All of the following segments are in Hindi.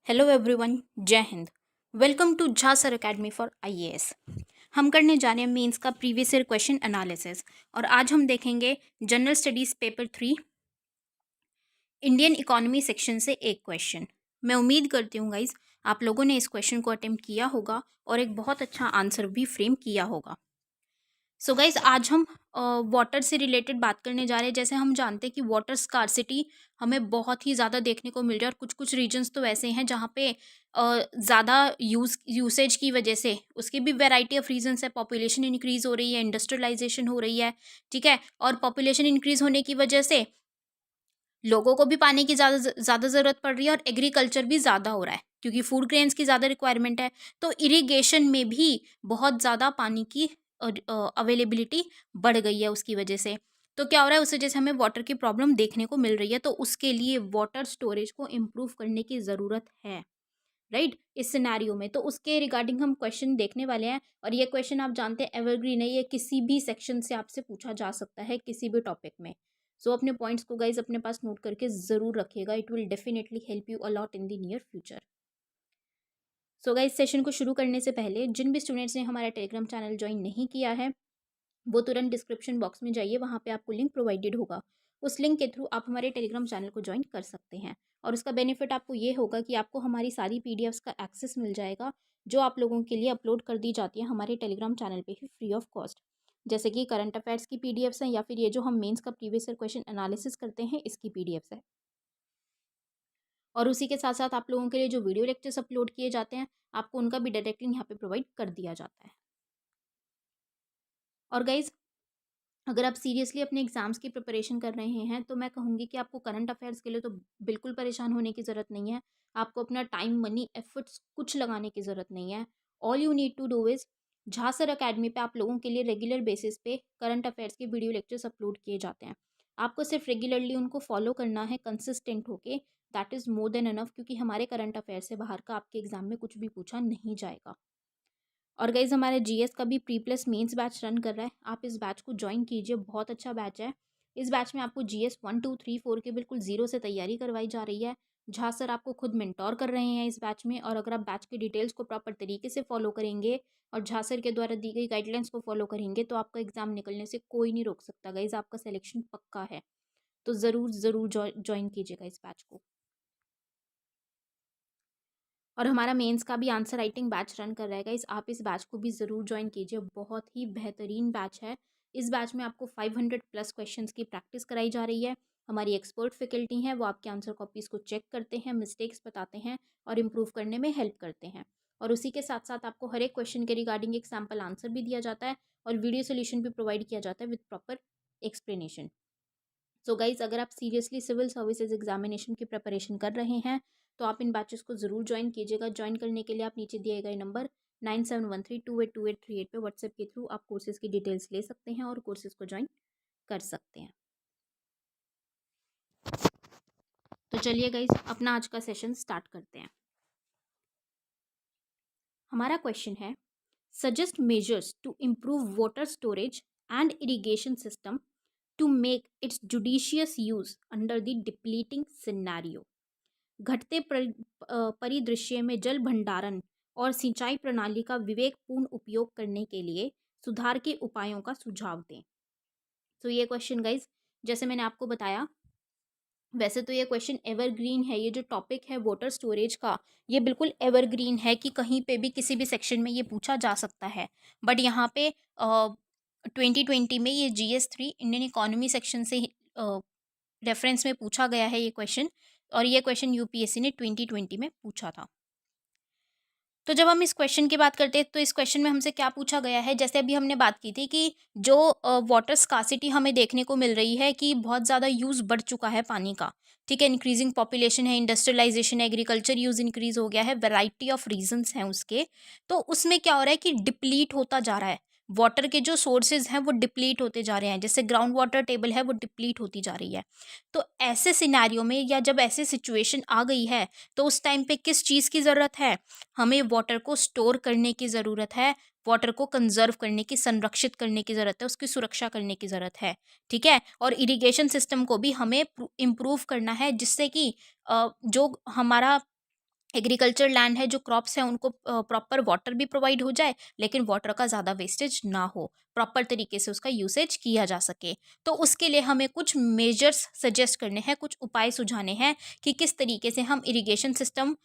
हेलो एवरीवन, जय हिंद। Welcome to Jha sir academy for IAS. हम करने जा रहे हैं मेंस का प्रीवियस ईयर क्वेश्चन एनालिसिस और आज हम देखेंगे general studies paper 3 Indian economy section से एक क्वेश्चन। मैं उम्मीद करती हूँ गाइज आप लोगों ने इस क्वेश्चन को अटेम्प्ट किया होगा और एक बहुत अच्छा आंसर भी फ्रेम किया होगा। सो गाइज आज हम वाटर से रिलेटेड बात करने जा रहे हैं। जैसे हम जानते हैं कि वाटर स्कार्सिटी हमें बहुत ही ज़्यादा देखने को मिल रहा है और कुछ कुछ रीजन्स तो ऐसे हैं जहाँ पे ज़्यादा यूसेज की वजह से उसकी भी वैरायटी ऑफ रीजन्स है। पॉपुलेशन इंक्रीज़ हो रही है, इंडस्ट्रियलाइजेशन हो रही है, ठीक है। और पॉपुलेशन इंक्रीज़ होने की वजह से लोगों को भी पानी की ज़्यादा ज़रूरत पड़ रही है और एग्रीकल्चर भी ज़्यादा हो रहा है क्योंकि फूड ग्रेन्स की ज़्यादा रिक्वायरमेंट है। तो इरिगेशन में भी बहुत ज़्यादा पानी की अवेलेबिलिटी बढ़ गई है उसकी वजह से। तो क्या हो रहा है, उस वजह से हमें वाटर की प्रॉब्लम देखने को मिल रही है। तो उसके लिए वाटर स्टोरेज को इम्प्रूव करने की ज़रूरत है, राइट, इस सिनेरियो में। तो उसके रिगार्डिंग हम क्वेश्चन देखने वाले हैं और ये क्वेश्चन आप जानते हैं एवरग्रीन है, ये किसी भी सेक्शन से आपसे पूछा जा सकता है किसी भी टॉपिक में। सो अपने पॉइंट्स को गाइज अपने पास नोट करके ज़रूर रखिएगा, it will definitely help you a lot in the near future. So guys session को शुरू करने से पहले जिन भी स्टूडेंट्स ने हमारा टेलीग्राम चैनल ज्वाइन नहीं किया है वो तुरंत डिस्क्रिप्शन बॉक्स में जाइए, वहाँ पे आपको लिंक प्रोवाइडेड होगा। उस लिंक के थ्रू आप हमारे टेलीग्राम चैनल को ज्वाइन कर सकते हैं और उसका बेनिफिट आपको ये होगा कि आपको हमारी सारी पीडीएफ्स का एक्सेस मिल जाएगा जो आप लोगों के लिए अपलोड कर दी जाती है हमारे टेलीग्राम चैनल पे ही फ्री ऑफ कॉस्ट। जैसे कि करंट अफेयर्स की पीडीएफ्स हैं या फिर ये जो हम मेंस का प्रीवियस ईयर क्वेश्चन एनालिसिस करते हैं इसकी पीडीएफ्स है। और उसी के साथ साथ आप लोगों के लिए जो वीडियो लेक्चर्स अपलोड किए जाते हैं आपको उनका भी डायरेक्टली यहाँ पे प्रोवाइड कर दिया जाता है। और गाइज अगर आप सीरियसली अपने एग्जाम्स की प्रिपरेशन कर रहे हैं तो मैं कहूँगी कि आपको करंट अफेयर्स के लिए तो बिल्कुल परेशान होने की ज़रूरत नहीं है। आपको अपना टाइम, मनी, एफर्ट्स कुछ लगाने की ज़रूरत नहीं है। All you need to do is Jha sir academy पे आप लोगों के लिए रेगुलर बेसिस पे करंट अफेयर्स के वीडियो लेक्चर्स अपलोड किए जाते हैं। आपको सिर्फ रेगुलरली उनको फॉलो करना है कंसिस्टेंट होके, that is more than enough, क्योंकि हमारे करंट अफेयर से बाहर का आपके एग्जाम में कुछ भी पूछा नहीं जाएगा। और गाइज़ हमारे जीएस का भी pre plus mains batch run कर रहा है, आप इस बैच को ज्वाइन कीजिए, बहुत अच्छा बैच है। इस बैच में आपको जीएस 1 2 3 4 के बिल्कुल ज़ीरो से तैयारी करवाई जा रही है। झा सर आपको खुद मेंटोर कर रहे हैं इस बैच में, और अगर आप बैच के डिटेल्स को प्रॉपर तरीके से फॉलो करेंगे और झा सर के द्वारा दी गई गाइडलाइंस को फॉलो करेंगे तो आपका एग्जाम निकलने से कोई नहीं रोक सकता गाइज़, आपका सिलेक्शन पक्का है। तो ज़रूर ज़रूर ज्वाइन कीजिएगा इस बैच को। और हमारा मेंस का भी आंसर राइटिंग बैच रन कर रहेगा आप इस बैच को भी ज़रूर ज्वाइन कीजिए, बहुत ही बेहतरीन बैच है। इस बैच में आपको 500 प्लस क्वेश्चंस की प्रैक्टिस कराई जा रही है। हमारी एक्सपर्ट फैकल्टी हैं, वो आपके आंसर कॉपीज़ को चेक करते हैं, मिस्टेक्स बताते हैं और इम्प्रूव करने में हेल्प करते हैं। और उसी के साथ साथ आपको हर एक क्वेश्चन के रिगार्डिंग एक सैम्पल आंसर भी दिया जाता है और वीडियो सोल्यूशन भी प्रोवाइड किया जाता है with proper explanation. So guys अगर आप सीरियसली सिविल सर्विसेज एग्जामिनेशन की प्रिपरेशन कर रहे हैं तो आप इन बैचेस को ज़रूर ज्वाइन कीजिएगा। ज्वाइन करने के लिए आप नीचे दिए गए नंबर 9713282838 पे व्हाट्सएप के थ्रू आप कोर्सेज़ की डिटेल्स ले सकते हैं और कोर्सेज़ को ज्वाइन कर सकते हैं। तो चलिए गाइज अपना आज का सेशन स्टार्ट करते हैं। हमारा क्वेश्चन है, suggest measures to improve water storage and irrigation system to make its judicious use under the depleting scenario. घटते परिदृश्य में जल भंडारण और सिंचाई प्रणाली का विवेकपूर्ण उपयोग करने के लिए सुधार के उपायों का सुझाव दें। तो ये क्वेश्चन गाइज जैसे मैंने आपको बताया, वैसे तो ये क्वेश्चन एवरग्रीन है। ये जो टॉपिक है वाटर स्टोरेज का, ये बिल्कुल एवरग्रीन है कि कहीं पे भी किसी भी सेक्शन में ये पूछा जा सकता है। बट यहाँ पे 2020 में ये GS3 इंडियन इकोनॉमी सेक्शन से रेफरेंस में पूछा गया है ये क्वेश्चन, और ये क्वेश्चन यूपीएससी ने 2020 में पूछा था। तो जब हम इस क्वेश्चन की बात करते हैं तो इस क्वेश्चन में हमसे क्या पूछा गया है, जैसे अभी हमने बात की थी कि जो वाटर स्कासिटी हमें देखने को मिल रही है कि बहुत ज़्यादा यूज़ बढ़ चुका है पानी का, ठीक है। इंक्रीजिंग पॉपुलेशन है, इंडस्ट्रियलाइजेशन है, एग्रीकल्चर यूज़ इंक्रीज हो गया है, वैरायटी ऑफ रीजंस हैं उसके। तो उसमें क्या हो रहा है कि डिप्लीट होता जा रहा है, वाटर के जो सोर्सेज हैं वो डिप्लीट होते जा रहे हैं, जैसे ग्राउंड वाटर टेबल है वो डिप्लीट होती जा रही है। तो ऐसे सिनेरियो में या जब ऐसे सिचुएशन आ गई है तो उस टाइम पे किस चीज़ की ज़रूरत है, हमें वाटर को स्टोर करने की ज़रूरत है, वाटर को कंजर्व करने की, संरक्षित करने की ज़रूरत है, उसकी सुरक्षा करने की ज़रूरत है, ठीक है। और इरिगेशन सिस्टम को भी हमें इम्प्रूव करना है जिससे कि जो हमारा एग्रीकल्चर लैंड है, जो क्रॉप्स हैं उनको प्रॉपर वाटर भी प्रोवाइड हो जाए, लेकिन वाटर का ज़्यादा वेस्टेज ना हो, प्रॉपर तरीके से उसका यूसेज किया जा सके। तो उसके लिए हमें कुछ मेजर्स सजेस्ट करने हैं, कुछ उपाय सुझाने हैं कि किस तरीके से हम इरिगेशन सिस्टम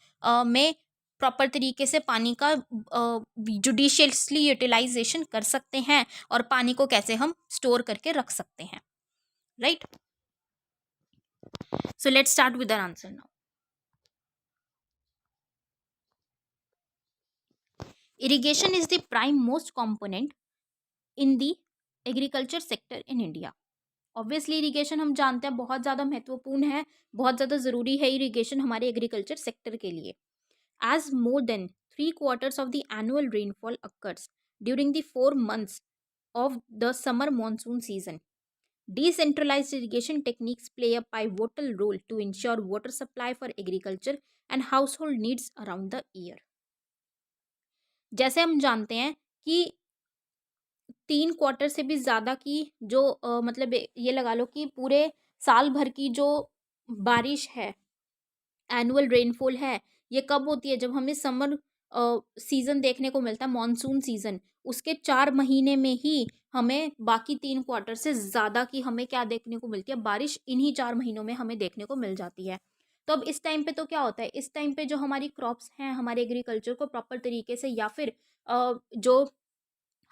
में प्रॉपर तरीके से पानी का जुडिशियसली यूटिलाइजेशन कर सकते हैं और पानी को कैसे हम स्टोर करके रख सकते हैं, right. So let's start with our answer now. Irrigation is the prime most component in the agriculture sector in India. Obviously irrigation हम जानते हैं बहुत ज़्यादा महत्वपूर्ण है, बहुत ज़्यादा ज़रूरी है इरिगेशन हमारे एग्रीकल्चर सेक्टर के लिए। As more than 3/4 of the annual rainfall occurs during the 4 months of the summer monsoon season. Decentralized irrigation techniques play a pivotal role to ensure water supply for agriculture and household needs around the year. जैसे हम जानते हैं कि 3 क्वार्टर से भी ज़्यादा की जो मतलब ये लगा लो कि पूरे साल भर की जो बारिश है, एनुअल रेनफॉल है, ये कब होती है? जब हमें समर सीज़न देखने को मिलता है, मॉनसून सीज़न, उसके 4 महीने में ही हमें बाकी 3 क्वार्टर से ज़्यादा की हमें क्या देखने को मिलती है? बारिश इन्हीं 4 महीनों में हमें देखने को मिल जाती है। तो अब इस टाइम पे तो क्या होता है, इस टाइम पे जो हमारी क्रॉप्स हैं, हमारे एग्रीकल्चर को प्रॉपर तरीके से या फिर जो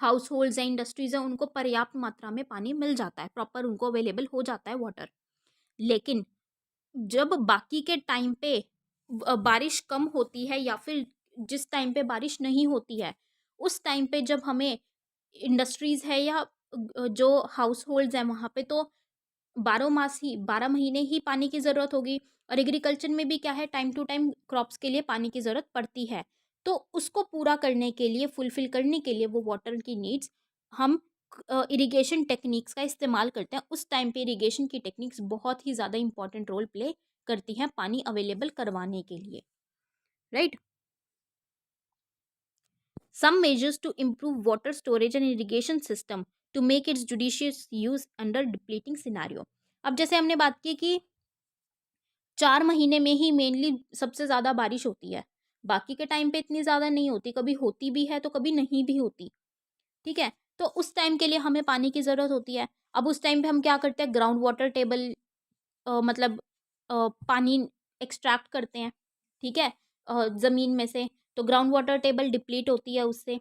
हाउस होल्ड्स हैं, इंडस्ट्रीज हैं, उनको पर्याप्त मात्रा में पानी मिल जाता है, प्रॉपर उनको अवेलेबल हो जाता है वाटर। लेकिन जब बाकी के टाइम पे बारिश कम होती है या फिर जिस टाइम पे बारिश नहीं होती है, उस टाइम पे जब हमें इंडस्ट्रीज है या जो हाउस होल्ड्स हैं वहाँ पे तो 12 महीने ही पानी की ज़रूरत होगी। और एग्रीकल्चर में भी क्या है, टाइम टू टाइम क्रॉप्स के लिए पानी की ज़रूरत पड़ती है। तो उसको पूरा करने के लिए, फुलफिल करने के लिए वो वाटर की नीड्स, हम इरिगेशन टेक्निक्स का इस्तेमाल करते हैं। उस टाइम पे इरिगेशन की टेक्निक्स बहुत ही ज़्यादा इंपॉर्टेंट रोल प्ले करती हैं पानी अवेलेबल करवाने के लिए, right. Some measures to improve water storage and irrigation system to make its judicious use under depleting scenario. अब जैसे हमने बात की कि 4 महीने में ही मेनली सबसे ज़्यादा बारिश होती है, बाकी के टाइम पे इतनी ज़्यादा नहीं होती, कभी होती भी है तो कभी नहीं भी होती, ठीक है। तो उस टाइम के लिए हमें पानी की ज़रूरत होती है। अब उस टाइम पे हम क्या करते हैं, ग्राउंड वाटर टेबल मतलब पानी एक्सट्रैक्ट करते हैं, ठीक है, ज़मीन में से। तो ग्राउंड वाटर टेबल डिप्लीट होती है उससे।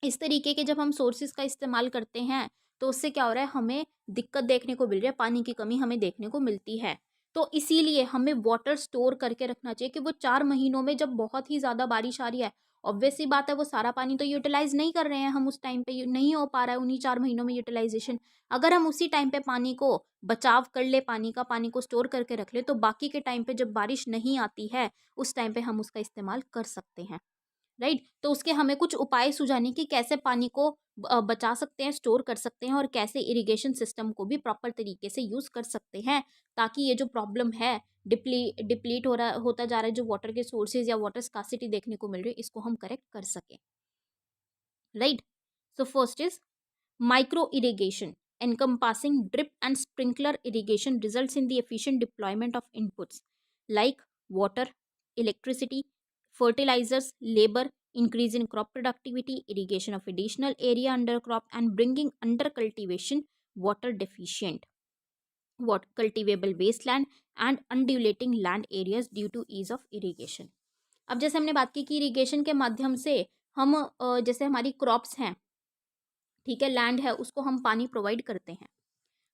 इस तरीके के जब हम सोर्सेज का इस्तेमाल करते हैं तो उससे क्या हो रहा है, हमें दिक्कत देखने को मिल रही है, पानी की कमी हमें देखने को मिलती है। तो इसीलिए हमें वाटर स्टोर करके रखना चाहिए कि वो 4 महीनों में जब बहुत ही ज़्यादा बारिश आ रही है, ऑब्वियस सी बात है वो सारा पानी तो यूटिलाइज नहीं कर रहे हैं हम, उस टाइम पे नहीं हो पा रहा है उन्हीं 4 महीनों में यूटिलाइजेशन। अगर हम उसी टाइम पे पानी को बचाव कर ले, पानी को स्टोर करके रख ले, तो बाकी के टाइम पे जब बारिश नहीं आती है उस टाइम पे हम उसका इस्तेमाल कर सकते हैं, राइट। तो उसके हमें कुछ उपाय सुझाने कि कैसे पानी को बचा सकते हैं, स्टोर कर सकते हैं और कैसे इरिगेशन सिस्टम को भी प्रॉपर तरीके से यूज कर सकते हैं, ताकि ये जो प्रॉब्लम है, डिप्लीट होता जा रहा है जो वाटर के सोर्सेज या वाटर स्कासिटी देखने को मिल रही है, इसको हम करेक्ट कर सकें, right. So first is micro irrigation, encompassing drip and sprinkler irrigation, results in the efficient deployment of inputs like water, electricity, fertilizers, labor, increase in crop productivity, irrigation of additional area under crop, and bringing under cultivation water deficient, what cultivable wasteland and undulating land areas due to ease of irrigation. अब जैसे हमने बात की कि इरिगेशन के माध्यम से हम जैसे हमारी क्रॉप्स हैं, ठीक है, लैंड है, उसको हम पानी प्रोवाइड करते हैं।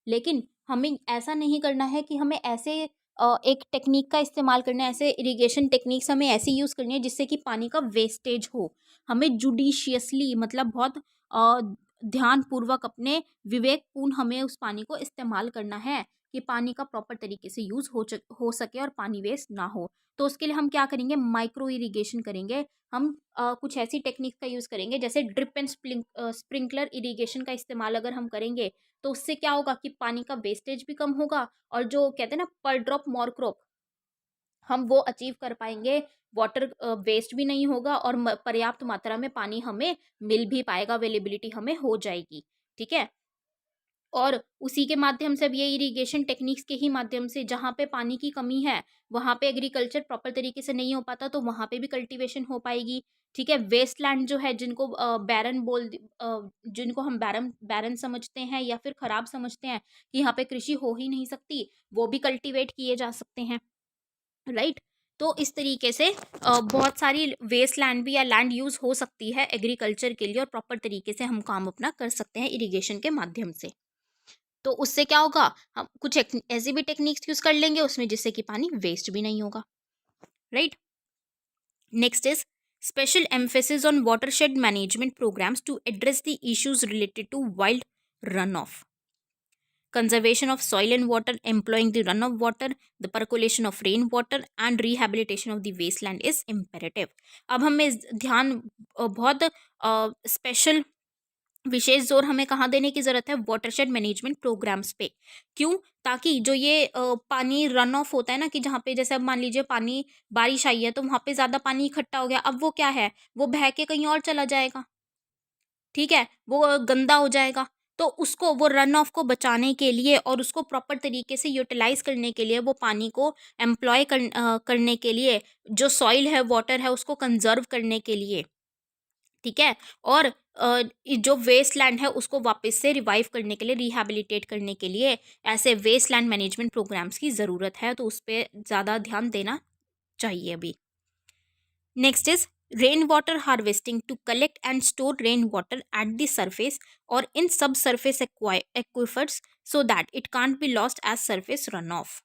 लेकिन हमें ऐसा नहीं करना है कि हमें ऐसे एक टेक्निक का इस्तेमाल करना है, ऐसे इरिगेशन टेक्निक्स हमें ऐसी यूज़ करनी है जिससे कि पानी का वेस्टेज हो। हमें जुडिशियसली मतलब बहुत ध्यानपूर्वक, अपने विवेकपूर्ण हमें उस पानी को इस्तेमाल करना है कि पानी का प्रॉपर तरीके से यूज़ हो सके और पानी वेस्ट ना हो। तो उसके लिए हम क्या करेंगे, माइक्रो इरिगेशन करेंगे। हम कुछ ऐसी टेक्निक का यूज़ करेंगे जैसे ड्रिप एंड स्प्रिंकलर इरिगेशन का इस्तेमाल अगर हम करेंगे तो उससे क्या होगा कि पानी का वेस्टेज भी कम होगा और जो कहते हैं ना पर ड्रॉप मोर क्रॉप, हम वो अचीव कर पाएंगे। वाटर वेस्ट भी नहीं होगा और पर्याप्त मात्रा में पानी हमें मिल भी पाएगा, अवेलेबिलिटी हमें हो जाएगी, ठीक है। और उसी के माध्यम से अब ये इरिगेशन टेक्निक्स के ही माध्यम से जहाँ पे पानी की कमी है वहाँ पे एग्रीकल्चर प्रॉपर तरीके से नहीं हो पाता, तो वहाँ पे भी कल्टीवेशन हो पाएगी। ठीक है, वेस्ट लैंड जो है जिनको जिनको हम बैरन बैरन समझते हैं या फिर खराब समझते हैं कि यहाँ पे कृषि हो ही नहीं सकती, वो भी कल्टीवेट किए जा सकते हैं। राइट। तो इस तरीके से बहुत सारी वेस्ट लैंड भी या लैंड यूज हो सकती है एग्रीकल्चर के लिए, और प्रॉपर तरीके से हम काम अपना कर सकते हैं इरिगेशन के माध्यम से। तो उससे क्या होगा, हम कुछ ऐसी भी टेक्निक्स यूज कर लेंगे उसमें जिससे कि पानी वेस्ट भी नहीं होगा। Right. Next is special emphasis on watershed management programs to address the issues related to wild run off, conservation of soil and water, employing the runoff water, the percolation of rain water and rehabilitation of the wasteland is imperative। अब हमें ध्यान बहुत स्पेशल विशेष जोर हमें कहाँ देने की ज़रूरत है, वाटरशेड मैनेजमेंट प्रोग्राम्स पे। क्यों? ताकि जो ये पानी रन ऑफ होता है ना, कि जहाँ पे जैसे अब मान लीजिए पानी बारिश आई है तो वहाँ पे ज़्यादा पानी इकट्ठा हो गया, अब वो क्या है, वो बह के कहीं और चला जाएगा। ठीक है, वो गंदा हो जाएगा। तो उसको, वो रन ऑफ को बचाने के लिए और उसको प्रॉपर तरीके से यूटिलाइज करने के लिए, वो पानी को करने के लिए, जो सॉइल है, वाटर है, उसको कंजर्व करने के लिए, ठीक है, और जो वेस्ट लैंड है उसको वापस से रिवाइव करने के लिए, रिहैबिलिटेट करने के लिए ऐसे वेस्ट लैंड मैनेजमेंट प्रोग्राम्स की ज़रूरत है। तो उस पर ज़्यादा ध्यान देना चाहिए अभी। Next is rainwater harvesting to collect and store rainwater at the surface or in subsurface aquifers so that it can't be lost as surface runoff।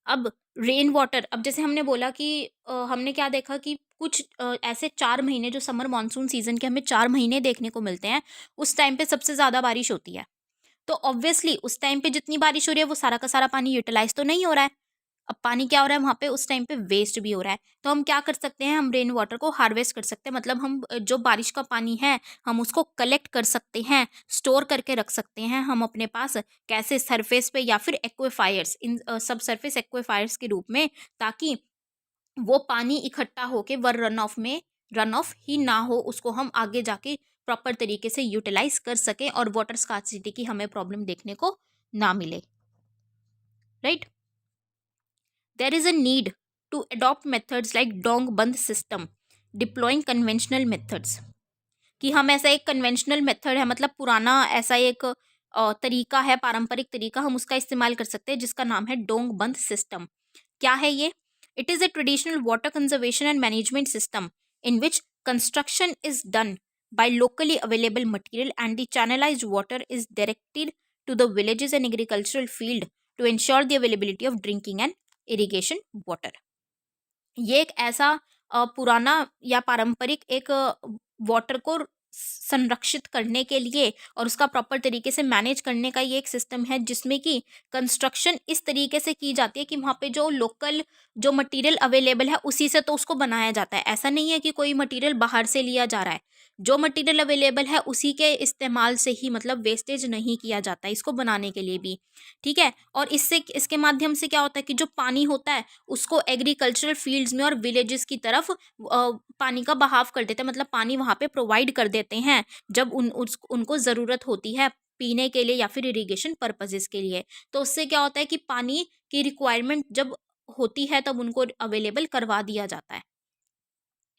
अब रेन वाटर, अब जैसे हमने बोला कि हमने क्या देखा कि कुछ ऐसे 4 महीने जो समर मानसून सीजन के हमें 4 महीने देखने को मिलते हैं, उस टाइम पे सबसे ज़्यादा बारिश होती है। तो ऑब्वियसली उस टाइम पे जितनी बारिश हो रही है वो सारा का सारा पानी यूटिलाइज तो नहीं हो रहा है। अब पानी क्या हो रहा है वहाँ पे, उस टाइम पे वेस्ट भी हो रहा है। तो हम क्या कर सकते हैं, हम रेन वाटर को हार्वेस्ट कर सकते हैं, मतलब हम जो बारिश का पानी है हम उसको कलेक्ट कर सकते हैं, स्टोर करके रख सकते हैं हम अपने पास। कैसे? सरफेस पे या फिर एक्वेफायर्स, इन सब सरफेस एक्वेफायर्स के रूप में, ताकि वो पानी इकट्ठा होके वर रन ऑफ ही ना हो, उसको हम आगे जाके प्रॉपर तरीके से यूटिलाइज कर सकें और वाटर स्कार्सिटी की हमें प्रॉब्लम देखने को ना मिले। Right. There is a need to adopt methods like Dong बंद सिस्टम, डिप्लॉइंग कन्वेंशनल मेथड्स, कि हम ऐसा एक कन्वेंशनल मेथड है, मतलब पुराना ऐसा एक तरीका है, पारंपरिक तरीका, हम उसका इस्तेमाल कर सकते हैं जिसका नाम है डोंग बंद सिस्टम। क्या है ये? It is a traditional water conservation and management system in which construction is done by locally available material and the channelized water is directed to the villages and agricultural field to ensure the availability of drinking and irrigation water। ये एक ऐसा पुराना या पारंपरिक एक वाटर को संरक्षित करने के लिए और उसका प्रॉपर तरीके से मैनेज करने का ये एक सिस्टम है, जिसमें कि कंस्ट्रक्शन इस तरीके से की जाती है कि वहाँ पे जो लोकल जो मटेरियल अवेलेबल है उसी से तो उसको बनाया जाता है। ऐसा नहीं है कि कोई मटेरियल बाहर से लिया जा रहा है, जो मटेरियल अवेलेबल है उसी के इस्तेमाल से ही, मतलब वेस्टेज नहीं किया जाता है इसको बनाने के लिए भी। ठीक है, और इससे, इसके माध्यम से क्या होता है कि जो पानी होता है उसको एग्रीकल्चरल फील्ड्स में और विलेजेस की तरफ पानी का बहाव कर देते हैं, मतलब पानी वहाँ पे प्रोवाइड कर देते हैं जब उनको ज़रूरत होती है पीने के लिए या फिर इरिगेशन पर्पजेस के लिए। तो उससे क्या होता है कि पानी की रिक्वायरमेंट जब होती है तब उनको अवेलेबल करवा दिया जाता है।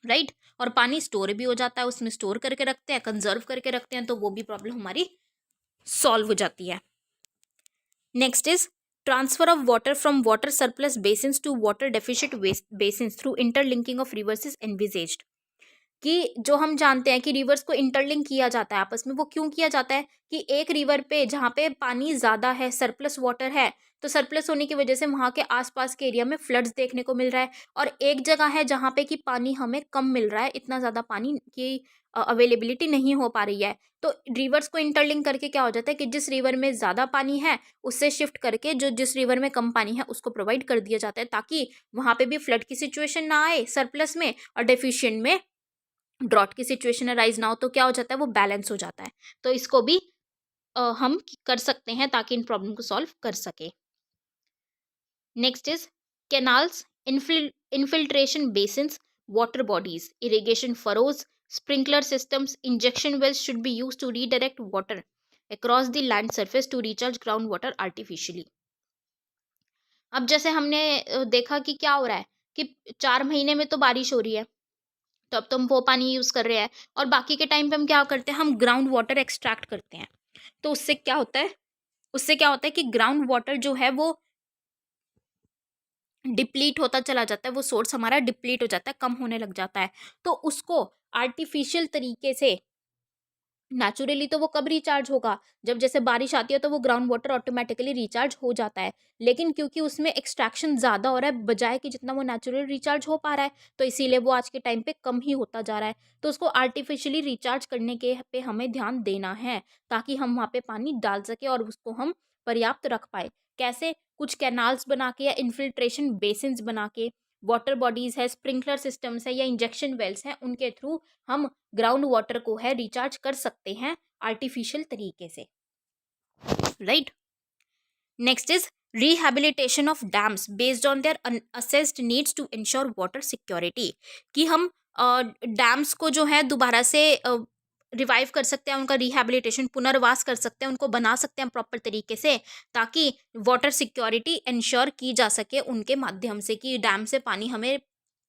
राइट। और पानी स्टोर भी हो जाता है, उसमें स्टोर करके रखते हैं, कंजर्व करके रखते हैं, तो वो भी प्रॉब्लम हमारी सॉल्व हो जाती है। Next is transfer of water from water surplus basins to water deficient basins through interlinking of rivers is envisaged. कि जो हम जानते हैं कि रिवर्स को इंटरलिंक किया जाता है आपस में, वो क्यों किया जाता है कि एक रिवर पे जहाँ पे पानी ज़्यादा है, सरप्लस वाटर है, तो सरप्लस होने की वजह से वहाँ के आसपास के एरिया में फ्लड्स देखने को मिल रहा है, और एक जगह है जहाँ पे कि पानी हमें कम मिल रहा है, इतना ज़्यादा पानी की अवेलेबिलिटी नहीं हो पा रही है। तो रिवर्स को इंटरलिंक करके क्या हो जाता है कि जिस रिवर में ज़्यादा पानी है उससे शिफ्ट करके जो जिस रिवर में कम पानी है उसको प्रोवाइड कर दिया जाता है, ताकि वहाँ पे भी फ्लड की सिचुएशन ना आए सरप्लस में, और डेफिशिएंट में ड्रॉट की सिचुएशन अराइज ना हो, तो क्या हो जाता है, वो बैलेंस हो जाता है। तो इसको भी हम कर सकते हैं ताकि इन प्रॉब्लम को सॉल्व कर सके। Next is canals, infiltration basins, water bodies, irrigation furrows, sprinkler systems, injection wells should be used to redirect water across the land surface to recharge groundwater artificially. अब जैसे हमने देखा कि क्या हो रहा है कि 4 महीने में तो बारिश हो रही है, तो अब तो हम वो पानी यूज कर रहे हैं, और बाकी के टाइम पे हम क्या करते हैं, हम ग्राउंड वाटर एक्सट्रैक्ट करते हैं। तो उससे क्या होता है कि ग्राउंड वाटर जो है वो डिप्लीट होता चला जाता है, वो सोर्स हमारा डिप्लीट हो जाता है, कम होने लग जाता है। तो उसको आर्टिफिशियल तरीके से, नेचुरली तो वो कब रिचार्ज होगा, जब जैसे बारिश आती है तो वो ग्राउंड वाटर ऑटोमेटिकली रिचार्ज हो जाता है। लेकिन क्योंकि उसमें एक्सट्रैक्शन ज़्यादा हो रहा है बजाय कि जितना वो नेचुरली रिचार्ज हो पा रहा है, तो इसीलिए वो आज के टाइम पे कम ही होता जा रहा है। तो उसको आर्टिफिशियली रिचार्ज करने के पे हमें ध्यान देना है, ताकि हम वहाँ पे पानी डाल सके और उसको हम पर्याप्त रख पाए। कैसे? कुछ कैनाल्स बना के या इन्फिल्ट्रेशन बेसिन्स बना के, वाटर बॉडीज है, स्प्रिंकलर सिस्टम्स है या इंजेक्शन वेल्स हैं, उनके थ्रू हम ग्राउंड वाटर को है रिचार्ज कर सकते हैं आर्टिफिशियल तरीके से, right. Next is rehabilitation of dams based on their assessed needs to ensure water security, कि हम डैम्स को जो है दोबारा से रिवाइव कर सकते हैं, उनका रिहैबिलिटेशन, पुनर्वास कर सकते हैं, उनको बना सकते हैं प्रॉपर तरीके से, ताकि वाटर सिक्योरिटी इंश्योर की जा सके उनके माध्यम से, कि डैम से पानी हमें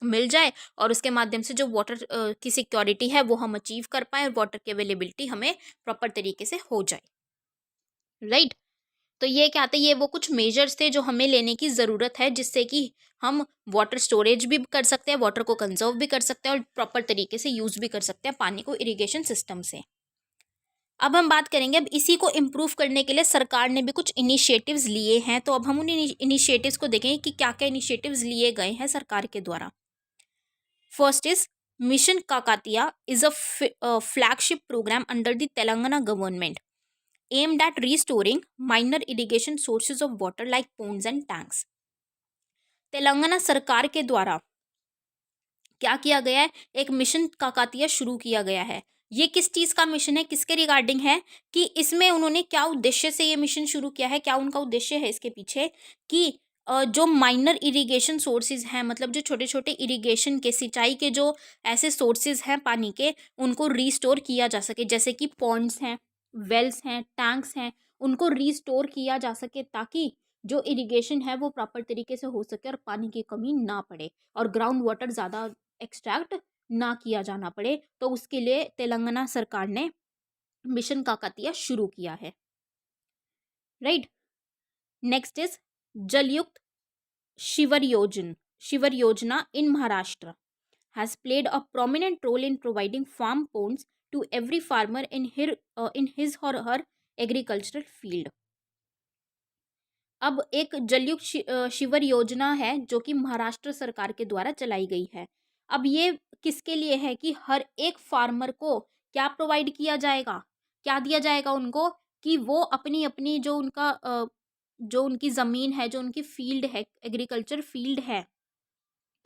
मिल जाए और उसके माध्यम से जो वाटर की सिक्योरिटी है वो हम अचीव कर पाए और वाटर की अवेलेबिलिटी हमें प्रॉपर तरीके से हो जाए, राइट। तो ये क्या आता है, ये वो कुछ मेजर्स थे जो हमें लेने की ज़रूरत है, जिससे कि हम वाटर स्टोरेज भी कर सकते हैं, वाटर को कंजर्व भी कर सकते हैं और प्रॉपर तरीके से यूज़ भी कर सकते हैं पानी को इरिगेशन सिस्टम से। अब हम बात करेंगे, अब इसी को इम्प्रूव करने के लिए सरकार ने भी कुछ इनिशिएटिव्स लिए हैं, तो अब हम उन इनिशिएटिव्स को देखेंगे कि क्या क्या इनिशिएटिव्स लिए गए हैं सरकार के द्वारा। First is mission Kakatiya is a flagship program under the Telangana government aimed at restoring minor irrigation sources of water like ponds and tanks. Telangana सरकार के द्वारा क्या किया गया है, एक मिशन काकातिया शुरू किया गया है। ये किस चीज़ का मिशन है, किसके रिगार्डिंग है, कि इसमें उन्होंने क्या उद्देश्य से ये मिशन शुरू किया है, क्या उनका उद्देश्य है इसके पीछे, कि जो माइनर इरिगेशन सोर्सेज हैं, मतलब जो छोटे छोटे इरिगेशन के, सिंचाई के जो ऐसे सोर्सेज हैं पानी के, उनको रीस्टोर किया जा सके, जैसे कि पॉन्ड्स हैं, वेल्स हैं, टैंक्स हैं, उनको रीस्टोर किया जा सके, ताकि जो इरिगेशन है वो प्रॉपर तरीके से हो सके और पानी की कमी ना पड़े और ग्राउंड वाटर ज़्यादा एक्सट्रैक्ट ना किया जाना पड़े। तो उसके लिए तेलंगाना सरकार ने मिशन काकतिया शुरू किया है, राइट। नेक्स्ट इज जलयुक्त शिवर योजना इन Maharashtra has played a prominent role in providing farm ponds to every farmer in his or her agricultural field. अब एक जलयुक्त शिवर योजना है जो कि महाराष्ट्र सरकार के द्वारा चलाई गई है। अब ये किसके लिए है, कि हर एक फार्मर को क्या प्रोवाइड किया जाएगा, क्या दिया जाएगा उनको, कि वो अपनी अपनी जो उनकी ज़मीन है, जो उनकी फील्ड है, एग्रीकल्चर फील्ड है,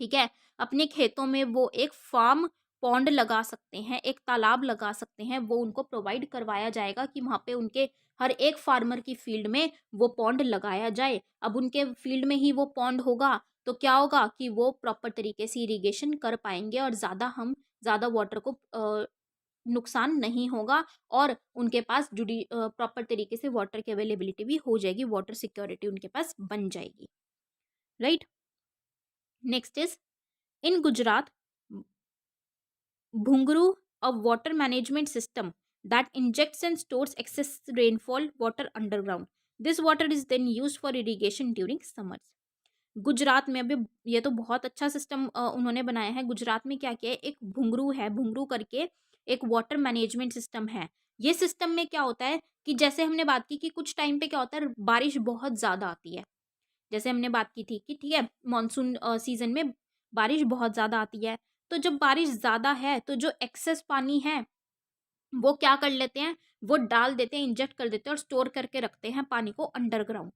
ठीक है, अपने खेतों में वो एक फार्म पॉन्ड लगा सकते हैं, एक तालाब लगा सकते हैं, वो उनको प्रोवाइड करवाया जाएगा कि वहाँ पे उनके हर एक फार्मर की फील्ड में वो पॉन्ड लगाया जाए। अब उनके फील्ड में ही वो पॉन्ड होगा तो क्या होगा कि वो प्रॉपर तरीके से इरिगेशन कर पाएंगे और ज़्यादा वाटर को नुकसान नहीं होगा और उनके पास जुड़ी प्रॉपर तरीके से वाटर की अवेलेबिलिटी भी हो जाएगी, वाटर सिक्योरिटी उनके पास बन जाएगी, right. Next is in Gujarat Bhungru, a water management system that injects and stores excess rainfall water underground. This water is then used for irrigation during summers. Gujarat में अभी ये तो बहुत अच्छा सिस्टम उन्होंने बनाया है। गुजरात में क्या किया है, एक भुंगरू है, भुंगरू करके एक वाटर मैनेजमेंट सिस्टम है। ये सिस्टम में क्या होता है कि जैसे हमने बात की कि कुछ टाइम पे क्या होता है, बारिश बहुत ज़्यादा आती है, जैसे हमने बात की थी कि ठीक है मानसून सीजन में बारिश बहुत ज़्यादा आती है। तो जब बारिश ज़्यादा है तो जो एक्सेस पानी है वो क्या कर लेते हैं, वो डाल देते हैं, इंजेक्ट कर देते हैं और स्टोर करके रखते हैं पानी को अंडरग्राउंड,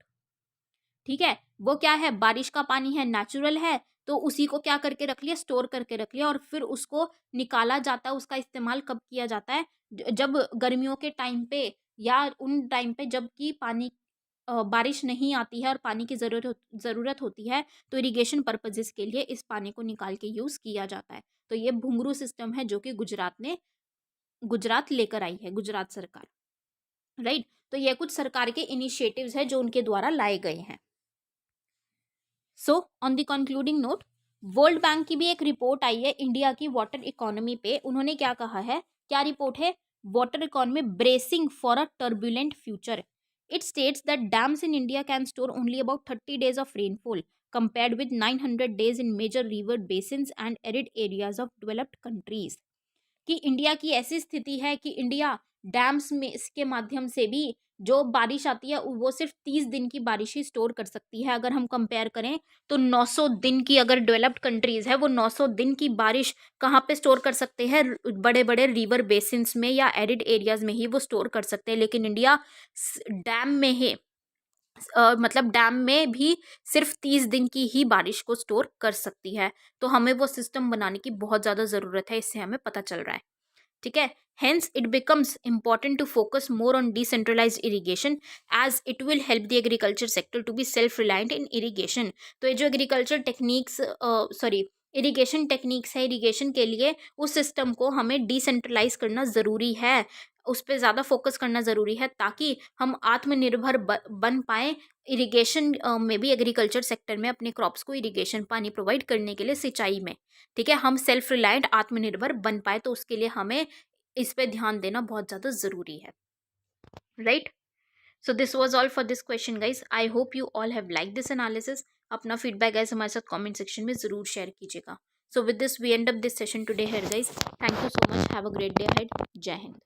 ठीक है। वो क्या है, बारिश का पानी है, नेचुरल है, तो उसी को क्या करके रख लिया, स्टोर करके रख लिया और फिर उसको निकाला जाता है। उसका इस्तेमाल कब किया जाता है, जब गर्मियों के टाइम पे या उन टाइम पे जबकि पानी बारिश नहीं आती है और पानी की ज़रूरत होती है, तो इरिगेशन पर्पजेज़ के लिए इस पानी को निकाल के यूज़ किया जाता है। तो ये भुंगरू सिस्टम है जो कि गुजरात लेकर आई है, गुजरात सरकार। राइट। तो ये कुछ सरकार के इनिशिएटिव्स हैं जो उनके द्वारा लाए गए हैं। So on the concluding note, world bank की भी एक रिपोर्ट आई है इंडिया की वाटर इकोनॉमी पे। उन्होंने क्या कहा है, क्या रिपोर्ट है, water economy bracing for a turbulent future. It states that dams in India can store only about 30 days of rainfall compared with 900 days in major river basins and arid areas of developed countries। कि इंडिया की ऐसी स्थिति है कि इंडिया डैम्स में इसके माध्यम से भी जो बारिश आती है वो सिर्फ 30 दिन की बारिश ही स्टोर कर सकती है। अगर हम कंपेयर करें तो 900 दिन की, अगर डेवलप्ड कंट्रीज है वो 900 दिन की बारिश कहाँ पे स्टोर कर सकते हैं, बड़े बड़े रिवर बेसिन्स में या एरिड एरियाज में ही वो स्टोर कर सकते हैं। लेकिन इंडिया डैम में है, मतलब डैम में भी सिर्फ 30 दिन की ही बारिश को स्टोर कर सकती है। तो हमें वो सिस्टम बनाने की बहुत ज़्यादा ज़रूरत है, इससे हमें पता चल रहा है। ठीक है, hence it becomes important to focus more on decentralised irrigation as it will help the agriculture sector to be self reliant in irrigation. तो ये जो एग्रीकल्चर टेक्निक्स इरीगेशन टेक्निक्स है, इरीगेशन के लिए उस सिस्टम को हमें डिसेंट्रलाइज करना ज़रूरी है, उस पर ज़्यादा फोकस करना ज़रूरी है ताकि हम आत्मनिर्भर बन पाएँ इरिगेशन में भी, एग्रीकल्चर सेक्टर में अपने क्रॉप्स को इरिगेशन पानी प्रोवाइड करने के लिए, सिंचाई में। ठीक है, हम सेल्फ रिलायंट आत्मनिर्भर बन पाए, तो उसके लिए हमें इस पे ध्यान देना बहुत ज़्यादा ज़रूरी है। Right. So this was all for this question guys. I hope you all have like this analysis. अपना फीडबैक गाइज हमारे साथ कमेंट सेक्शन में ज़रूर शेयर कीजिएगा। So with this we end up this session today here guys. Thank you so much, have a great day ahead. जय हिंद।